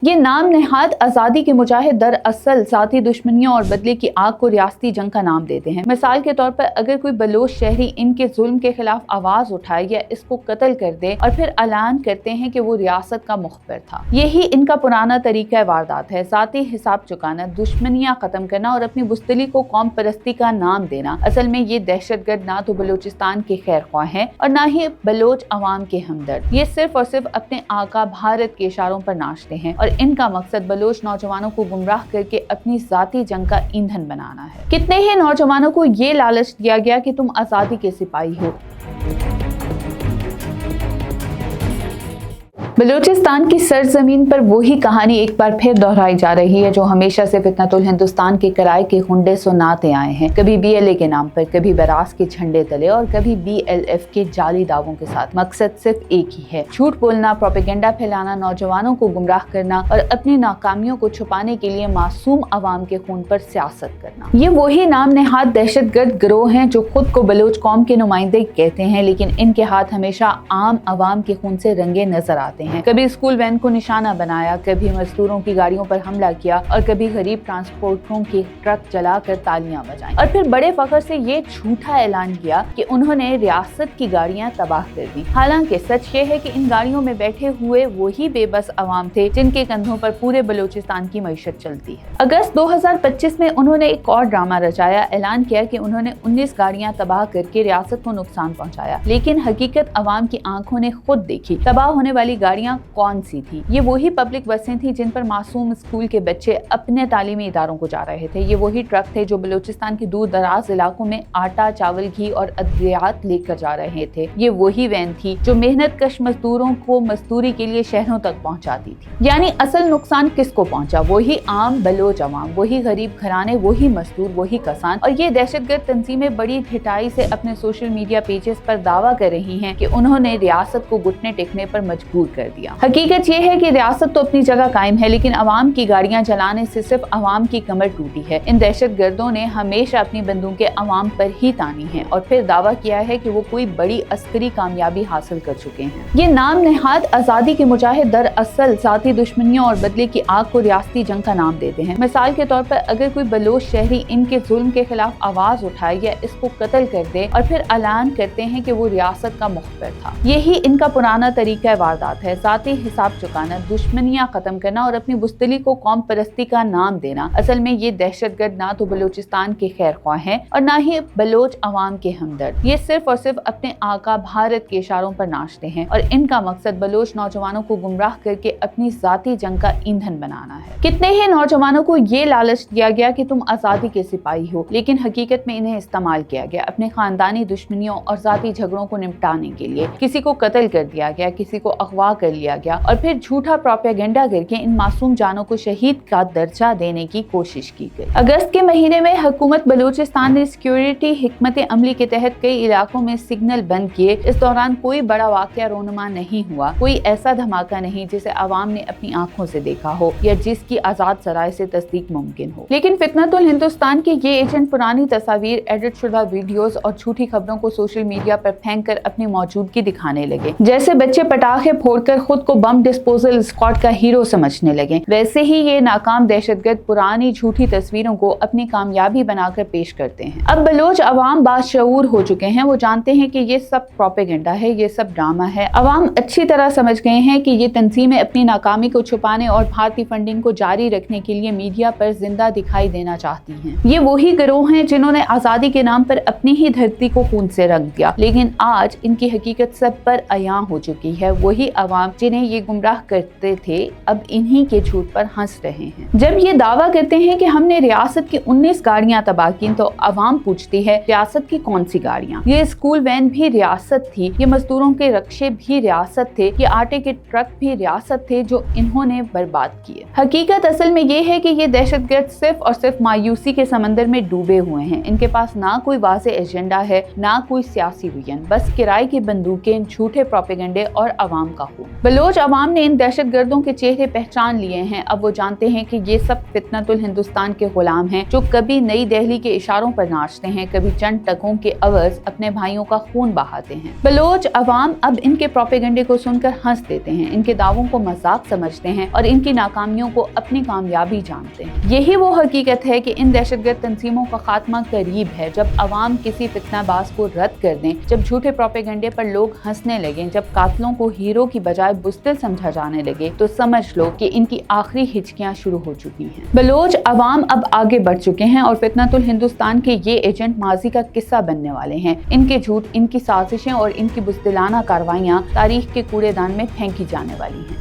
ये नाम नेहाद आज़ादी के मुजाहिद दरअसल ज़ाती दुश्मनियों और बदले की आग को रियासती जंग का नाम देते हैं। मिसाल के तौर पर अगर कोई बलोच शहरी इनके जुल्म के खिलाफ आवाज़ उठाए या इसको कत्ल कर दे और फिर ऐलान करते हैं कि वो रियासत का मुखबिर था। यही इनका पुराना तरीका वारदात है, ज़ाती हिसाब चुकाना, दुश्मनियाँ ख़त्म करना और अपनी बुस्तली को कौम परस्ती का नाम देना। असल में ये दहशतगर्द ना तो बलूचिस्तान के खैर ख्वाह हैं और ना ही बलोच अवाम के हमदर्द। ये सिर्फ और सिर्फ अपने आका भारत के इशारों पर नाचते हैं और इनका मकसद बलोच नौजवानों को गुमराह करके अपनी ज़ाती जंग का ईंधन बनाना है। कितने ही नौजवानों को ये लालच दिया गया कि तुम आज़ादी के सिपाही हो। बलूचिस्तान की सरजमीन पर वही कहानी एक बार फिर दोहराई जा रही है जो हमेशा से फितनतुल हिंदुस्तान के किराए के हुंडे सुनाते आए हैं। कभी BLA के नाम पर, कभी बरास के झंडे तले और कभी BLF के जाली दावों के साथ। मकसद सिर्फ एक ही है, झूठ बोलना, प्रोपेगेंडा फैलाना, नौजवानों को गुमराह करना और अपनी नाकामियों को छुपाने के लिए मासूम अवाम के खून पर सियासत करना। ये वही नाम नेहाद दहशतगर्द गिरोह हैं जो खुद को बलोच कौम के नुमाइंदे कहते हैं, लेकिन इनके हाथ हमेशा आम अवाम के खून से रंगे नजर आते हैं। कभी स्कूल वैन को निशाना बनाया, कभी मजदूरों की गाड़ियों पर हमला किया और कभी गरीब ट्रांसपोर्टरों के ट्रक जलाकर तालियां बजाईं और फिर बड़े फख्र से ये झूठा ऐलान किया कि उन्होंने रियासत की गाड़ियां तबाह कर दी। हालांकि सच ये है कि इन गाड़ियों में बैठे हुए वही बेबस अवाम थे जिनके कंधों पर पूरे बलूचिस्तान की मईशत चलती है। अगस्त 2025 में उन्होंने एक और ड्रामा रचाया, ऐलान किया कि उन्होंने 19 गाड़ियां तबाह करके रियासत को नुकसान पहुंचाया, लेकिन हकीकत अवाम की आंखों ने खुद देखी। तबाह होने वाली गाड़ियां कौन सी थी? ये वही पब्लिक बसें थी जिन पर मासूम स्कूल के बच्चे अपने तालीमी इदारों को जा रहे थे। ये वही ट्रक थे जो बलूचिस्तान के दूर दराज इलाकों में आटा, चावल, घी और अद्वियात लेकर जा रहे थे। ये वही वैन थी जो मेहनत कश मजदूरों को मजदूरी के लिए शहरों तक पहुंचाती थी। यानी असल नुकसान किसको पहुंचा? वही आम बलोच अवाम, वही गरीब घराने, वही मजदूर, वही किसान। और ये दहशतगर्द तंजीमें बड़ी ढिठाई से अपने सोशल मीडिया पेजेस पर दावा कर रही हैं कि उन्होंने रियासत को घुटने टेकने पर मजबूर कर दिया। हकीकत ये है कि रियासत तो अपनी जगह कायम है, लेकिन अवाम की गाड़ियां जलाने से सिर्फ अवाम की कमर टूटी है। इन दहशतगर्दों ने हमेशा अपनी बंदूकें अवाम पर ही तानी हैं और फिर दावा किया है कि वो कोई बड़ी अस्करी कामयाबी हासिल कर चुके हैं। ये नाम नेहाद आज़ादी के मुजाहिद दरअसल ज़ाती दुश्मनियों और बदले की आग को रियासती जंग का नाम देते हैं। मिसाल के तौर पर अगर कोई बलोच शहरी इनके जुल्म के खिलाफ आवाज उठाए या इसको कत्ल कर दे और फिर ऐलान करते हैं कि वो रियासत का मुखबिर था। यही इनका पुराना तरीका वारदात है, ज़ाती हिसाब चुकाना, दुश्मनियाँ खत्म करना और अपनी बुस्तली को कौम परस्ती का नाम देना। असल में ये दहशतगर्द ना तो बलूचिस्तान के खैर ख्वाह हैं और ना ही बलोच अवाम के हमदर्द। ये सिर्फ और सिर्फ अपने आका भारत के इशारों पर नाचते हैं और इनका मकसद बलोच नौजवानों को गुमराह करके अपनी ज़ाती जंग का ईंधन बनाना है। कितने ही नौजवानों को ये लालच दिया गया कि तुम आज़ादी के सिपाही हो, लेकिन हकीकत में इन्हें इस्तेमाल किया गया अपने खानदानी दुश्मनियों और ज़ाती झगड़ों को निपटाने के लिए। किसी को कत्ल कर दिया गया, किसी को अगवा कर लिया गया और फिर झूठा प्रोपेगेंडा करके इन मासूम जानों को शहीद का दर्जा देने की कोशिश की गई। अगस्त के महीने में हुकूमत बलूचिस्तान ने सिक्योरिटी हिकमत अमली के तहत कई इलाकों में सिग्नल बंद किए। इस दौरान कोई बड़ा वाकया रोनुमा नहीं हुआ, कोई ऐसा धमाका नहीं जिसे आवाम ने अपनी आंखों से देखा हो या जिसकी आजाद सराय से तस्दीक मुमकिन हो। लेकिन फितनतुल हिंदुस्तान के ये एजेंट पुरानी तस्वीर, एडिट शुदा वीडियोस और झूठी खबरों को सोशल मीडिया पर फेंक कर अपनी मौजूदगी दिखाने लगे। जैसे बच्चे पटाखे फोड़कर खुद को बम डिस्पोजल स्क्वाड का हीरो समझने लगे, वैसे ही ये नाकाम दहशतगर्द पुरानी झूठी तस्वीरों को अपनी कामयाबी बनाकर पेश करते हैं। अब बलोच अवाम बाशऊर हो चुके हैं, वो जानते हैं कि ये सब प्रोपेगेंडा है, ये सब ड्रामा है। अवाम अच्छी तरह समझ गए हैं कि ये तंजीमें अपनी नाकामी को छुपाने और भारतीय फंडिंग को जारी रखने के लिए मीडिया पर जिंदा दिखाई देना चाहती हैं। ये वही गिरोह हैं जिन्होंने आजादी के नाम पर अपनी ही धरती को खून से रंग दिया, लेकिन आज इनकी हकीकत सब पर अयां हो चुकी है। वही अवाम जिन्हें ये गुमराह करते थे अब इन्हीं के झूठ पर हंस रहे हैं। जब ये दावा करते हैं कि हमने रियासत की 19 गाड़ियां तबाह की, तो अवाम पूछती है रियासत की कौन सी गाड़ियां? ये स्कूल वैन भी रियासत थी, ये मजदूरों के रक्शे भी रियासत थे, ये आटे के ट्रक भी रियासत थे जो इन्होंने बर्बाद किए। हकीकत असल में ये है कि ये दहशतगर्द सिर्फ और सिर्फ मायूसी के समंदर में डूबे हुए हैं। इनके पास ना कोई वाज़ेह एजेंडा है, ना कोई सियासी विजन, बस किराए की बंदूकें, झूठे प्रोपेगेंडे और अवाम का खून। बलोच अवाम ने इन दहशतगर्दों के चेहरे पहचान लिए हैं। अब वो जानते हैं कि ये सब फितनतुल हिंदुस्तान के गुलाम हैं, जो कभी नई दिल्ली के इशारों पर नाचते हैं, कभी चंद टकों के अवज़ अपने भाइयों का खून बहाते हैं। बलोच अवाम अब इनके प्रोपेगेंडे को सुनकर हंस देते हैं, इनके दावों को मजाक समझते हैं और इनकी नाकामियों को अपनी कामयाबी जानते हैं। यही वो हकीकत है कि इन दहशतगर्द तंजीमों का खात्मा करीब है। जब अवाम किसी फितनाबाज को रद्द कर दें, जब झूठे प्रोपेगेंडे पर लोग हंसने लगे, जब कातलों को हीरो की बजाय बुज़दिल समझा जाने लगे, तो समझ लो कि इनकी आखिरी हिचकियां शुरू हो चुकी हैं। बलोच अवाम अब आगे बढ़ चुके हैं और फितनतुल हिंदुस्तान के ये एजेंट माजी का किस्सा बनने वाले हैं। इनके झूठ, इनकी साजिशें और इनकी बुज़दिलाना कार्रवाइयां तारीख के कूड़ेदान में फेंकी जाने वाली हैं।